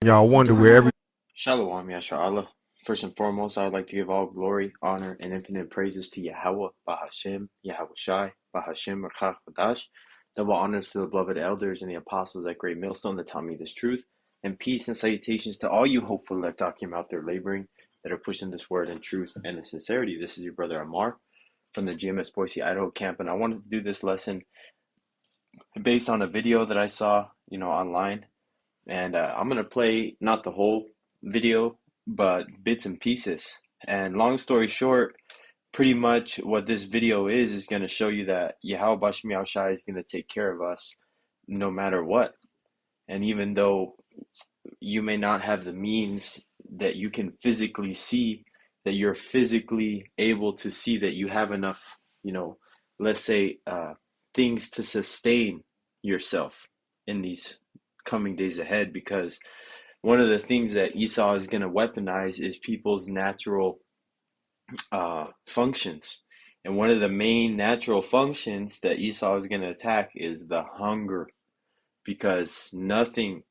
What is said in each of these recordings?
Y'all wonder where every Shalom, Yasha. First and foremost, I would like to give all glory, honor, and infinite praises to Yahweh, Bahashem, Yahweh Shai, Bahashem, Rakach Badash. Double honors to the beloved elders and the apostles at Great Millstone that taught me this truth. And peace and salutations to all you hopeful Leptakim out there laboring that are pushing this word in truth and in sincerity. This is your brother Amar from the GMS Boise, Idaho camp. And I wanted to do this lesson based on a video that I saw, online. And I'm going to play not the whole video, but bits and pieces. And long story short, pretty much what this video is going to show you that Yahweh Bashmi Al Shai is going to take care of us no matter what. And even though you may not have the means that you can physically see, that you're physically able to see that you have enough, let's say, things to sustain yourself in these coming days ahead, because one of the things that Esau is going to weaponize is people's natural functions. And one of the main natural functions that Esau is going to attack is the hunger, because nothing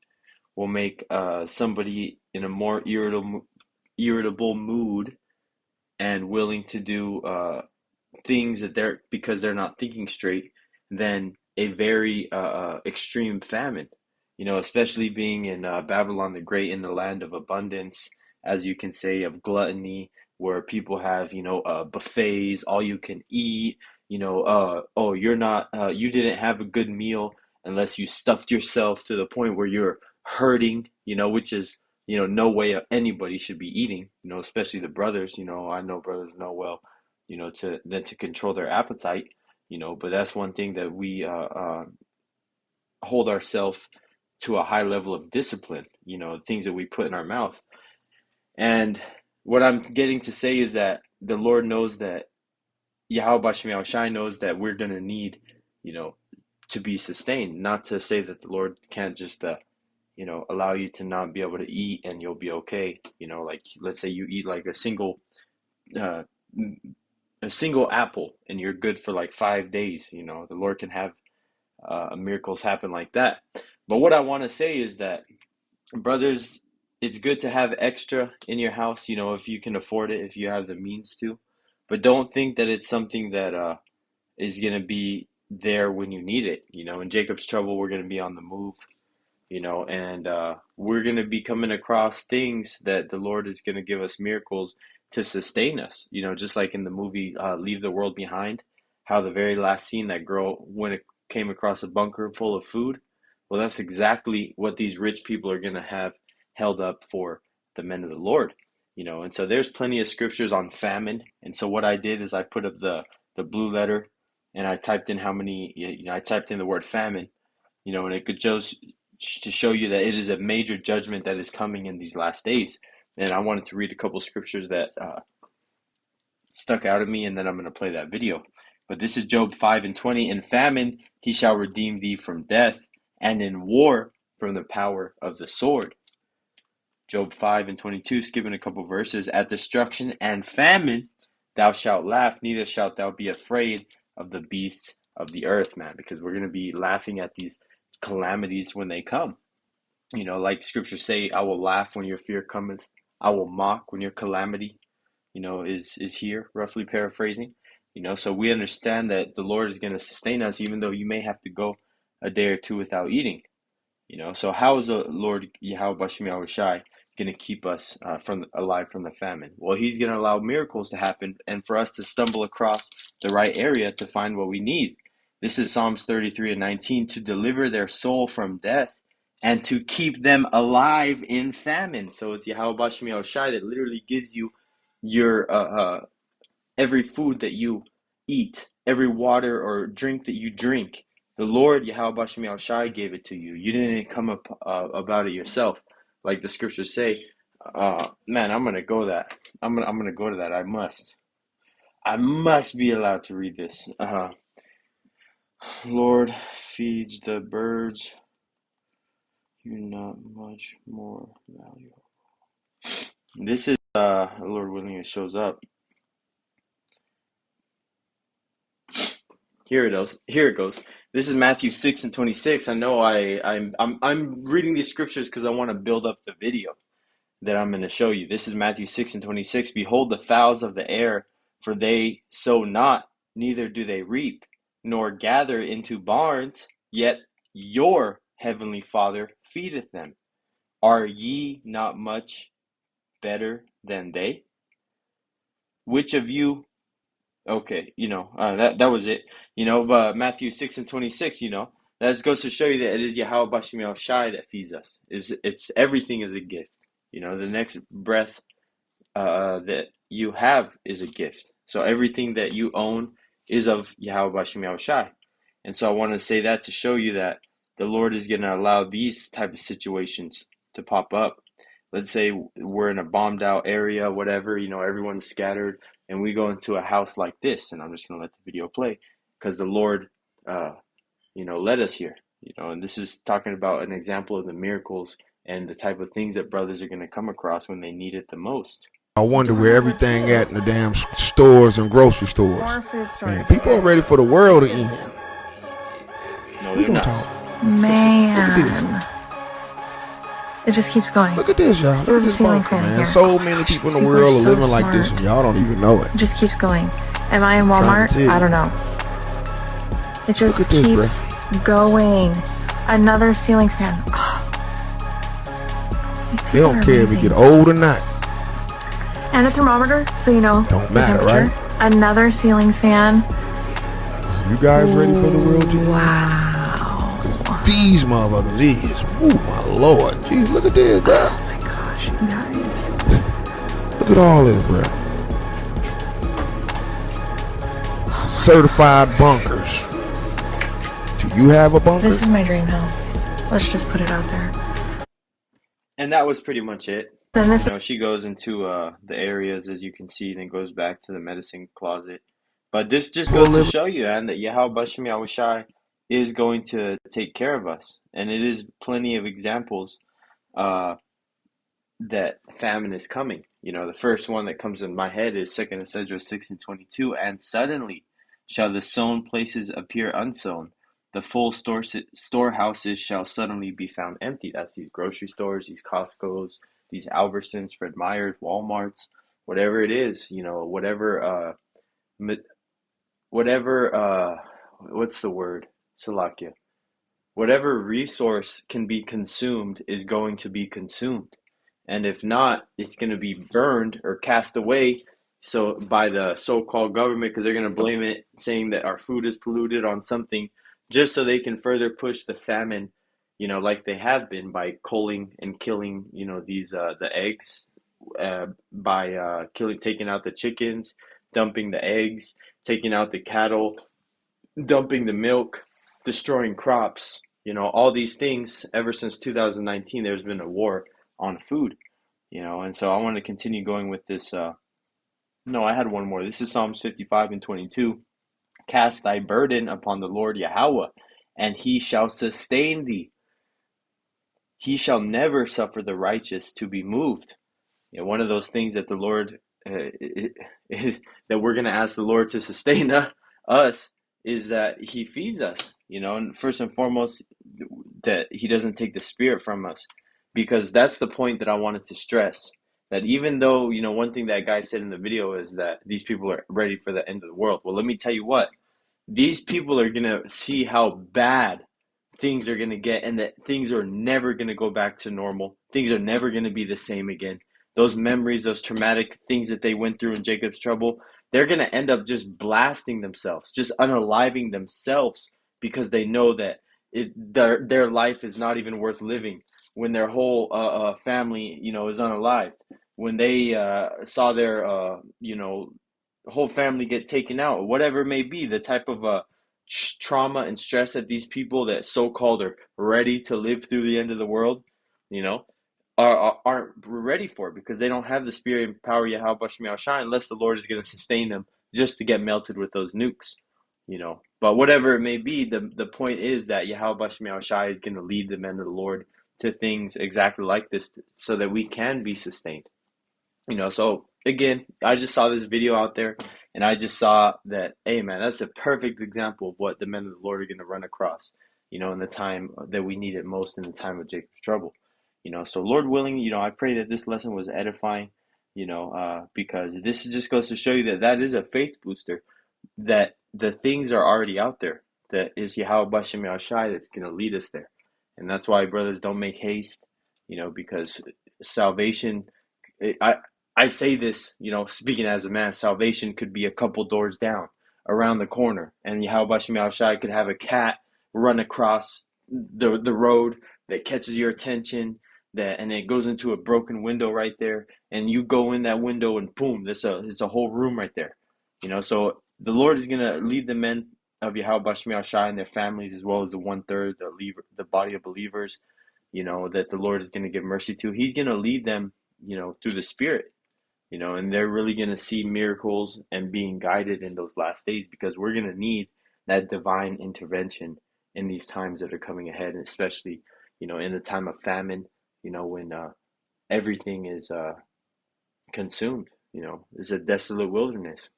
will make somebody in a more irritable mood and willing to do things because they're not thinking straight than a very extreme famine. Especially being in Babylon the Great, in the land of abundance, as you can say, of gluttony, where people have, buffets, all you can eat, oh, you didn't have a good meal unless you stuffed yourself to the point where you're hurting, which is, no way anybody should be eating, especially the brothers, I know brothers know well, to control their appetite, but that's one thing that we hold ourselves to a high level of discipline, things that we put in our mouth. And what I'm getting to say is that the Lord knows that Yahweh Bashmi Shai knows that we're going to need, to be sustained. Not to say that the Lord can't just, allow you to not be able to eat and you'll be okay. Like let's say you eat like uh, a single apple and you're good for like 5 days. The Lord can have miracles happen like that. But what I want to say is that, brothers, it's good to have extra in your house, if you can afford it, if you have the means to. But don't think that it's something that is going to be there when you need it. In Jacob's trouble, we're going to be on the move, and we're going to be coming across things that the Lord is going to give us miracles to sustain us. Just like in the movie Leave the World Behind, how the very last scene, that girl, when it came across a bunker full of food, well, that's exactly what these rich people are going to have held up for the men of the Lord. And so there's plenty of scriptures on famine. And so what I did is I put up the blue letter, and I typed in how many, I typed in the word famine, and it could just to show you that it is a major judgment that is coming in these last days. And I wanted to read a couple scriptures that stuck out at me, and then I'm going to play that video. But this is Job 5:20. In famine he shall redeem thee from death, and in war from the power of the sword. Job 5:22, skipping a couple verses. At destruction and famine thou shalt laugh, neither shalt thou be afraid of the beasts of the earth, man, because we're going to be laughing at these calamities when they come. Like scriptures say, I will laugh when your fear cometh. I will mock when your calamity, is here, roughly paraphrasing. So we understand that the Lord is going to sustain us, even though you may have to go a day or two without eating. So how is the Lord Yahweh Bashmi Al Shai going to keep us alive from the famine? Well, He's going to allow miracles to happen, and for us to stumble across the right area to find what we need. This is Psalms 33:19, to deliver their soul from death and to keep them alive in famine. So it's Yahweh Bashmi Al Shai that literally gives you your every food that you eat, every water or drink that you drink. The Lord Yahweh Bashmi Al Shai gave it to you. You didn't come up about it yourself, like the scriptures say. Man, I'm gonna go that. I'm gonna go to that. I must be allowed to read this. Lord feeds the birds. You're not much more valuable. This is Lord willing, it shows up. Here it goes. This is Matthew 6:26. I know I'm reading these scriptures because I want to build up the video that I'm going to show you. This is Matthew 6:26. Behold the fowls of the air, for they sow not, neither do they reap, nor gather into barns, yet your heavenly Father feedeth them. Are ye not much better than they? Which of you, okay, that was it. But Matthew 6:26, that just goes to show you that it is Yahweh Bashim El Shai that feeds us. It's everything is a gift. The next breath that you have is a gift. So everything that you own is of Yahweh Bashim El Shai. And so I want to say that to show you that the Lord is going to allow these type of situations to pop up. Let's say we're in a bombed out area, whatever, everyone's scattered, and we go into a house like this, and I'm just going to let the video play because the Lord, led us here, and this is talking about an example of the miracles and the type of things that brothers are going to come across when they need it the most. I wonder where everything at in the damn stores and grocery stores. Man, people are ready for the world to end. No, they're not. Man. It just keeps going. Look at this, y'all. Look at this bunker, man. So many people in the world are living like this, and y'all don't even know it. It just keeps going. Am I in Walmart? I don't know. It just keeps going. Another ceiling fan. Oh. They don't care if you get old or not. And a thermometer, so you know. Don't matter, right? Another ceiling fan. You guys ready for the world to end? Wow. These motherfuckers is. Ooh, my lord. Jeez, look at this, bro. Oh my gosh, you guys. Look at all this, bro. Certified bunkers. Do you have a bunker? This is my dream house. Let's just put it out there. And that was pretty much it. Then this, she goes into the areas, as you can see, then goes back to the medicine closet. But this just goes to show you, and that Yahweh Bashim Yahushai is going to take care of us. And it is plenty of examples that famine is coming. The first one that comes in my head is 2nd Esdras 6:22. And suddenly shall the sown places appear unsown. The full storehouses shall suddenly be found empty. That's these grocery stores, these Costco's, these Albertsons, Fred Meyers, Walmarts, whatever it is, whatever, what's the word? Salakia. Whatever resource can be consumed is going to be consumed. And if not, it's going to be burned or cast away by the so-called government, because they're going to blame it, saying that our food is polluted on something, just so they can further push the famine, like they have been by culling and killing, these the eggs, by taking out the chickens, dumping the eggs, taking out the cattle, dumping the milk, destroying crops. All these things. Ever since 2019, there's been a war on food. And so I want to continue going with this. No, I had one more. This is Psalms 55:22. Cast thy burden upon the Lord Yahweh, and he shall sustain thee. He shall never suffer the righteous to be moved. One of those things that the Lord, that we're going to ask the Lord to sustain us, is that he feeds us, and first and foremost, that he doesn't take the spirit from us, because that's the point that I wanted to stress. That even though, one thing that guy said in the video is that these people are ready for the end of the world. Well, let me tell you what. These people are going to see how bad things are going to get, and that things are never going to go back to normal. Things are never going to be the same again. Those memories, those traumatic things that they went through in Jacob's trouble, they're going to end up just blasting themselves, just unaliving themselves, because they know that their life is not even worth living when their whole family, is unalived. When they saw their, whole family get taken out, whatever it may be, the type of trauma and stress that these people that so-called are ready to live through the end of the world, aren't ready for it, because they don't have the spirit and power Yahweh Bashim Shai, unless the Lord is going to sustain them just to get melted with those nukes, But whatever it may be, the point is that Yahweh Bashim Shai is going to lead the men of the Lord to things exactly like this, so that we can be sustained. So again, I just saw this video out there, And I just saw that, hey man, that's a perfect example of what the men of the Lord are going to run across, in the time that we need it most, in the time of Jacob's trouble. So Lord willing, I pray that this lesson was edifying, because this just goes to show you that that is a faith booster, that the things are already out there. That is Yahweh Bashem Yahushai that's going to lead us there. And that's why, brothers, don't make haste, because salvation, I say this, speaking as a man, salvation could be a couple doors down, around the corner. And Yahweh Bashem Yahushai could have a cat run across the road that catches your attention, and it goes into a broken window right there. And you go in that window and boom, there's a whole room right there. So the Lord is going to lead the men of Yahweh Bashem Yahushai and their families, as well as the 1/3, the body of believers, that the Lord is going to give mercy to. He's going to lead them, through the Spirit, and they're really going to see miracles and being guided in those last days, because we're going to need that divine intervention in these times that are coming ahead, and especially, in the time of famine, when everything is consumed, it's a desolate wilderness.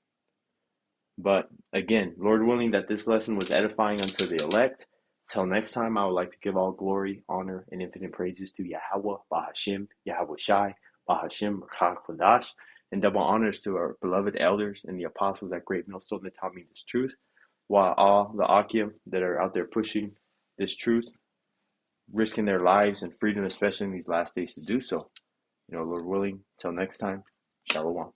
But again, Lord willing that this lesson was edifying unto the elect. Till next time, I would like to give all glory, honor, and infinite praises to Yahweh, Bahashim, Yahweh Shai, Bahashim, Rakha Kodash, and double honors to our beloved elders and the apostles at Great Millstone that taught me this truth, while all the Akim that are out there pushing this truth, risking their lives and freedom, especially in these last days, to do so. Lord willing, till next time, Shalom.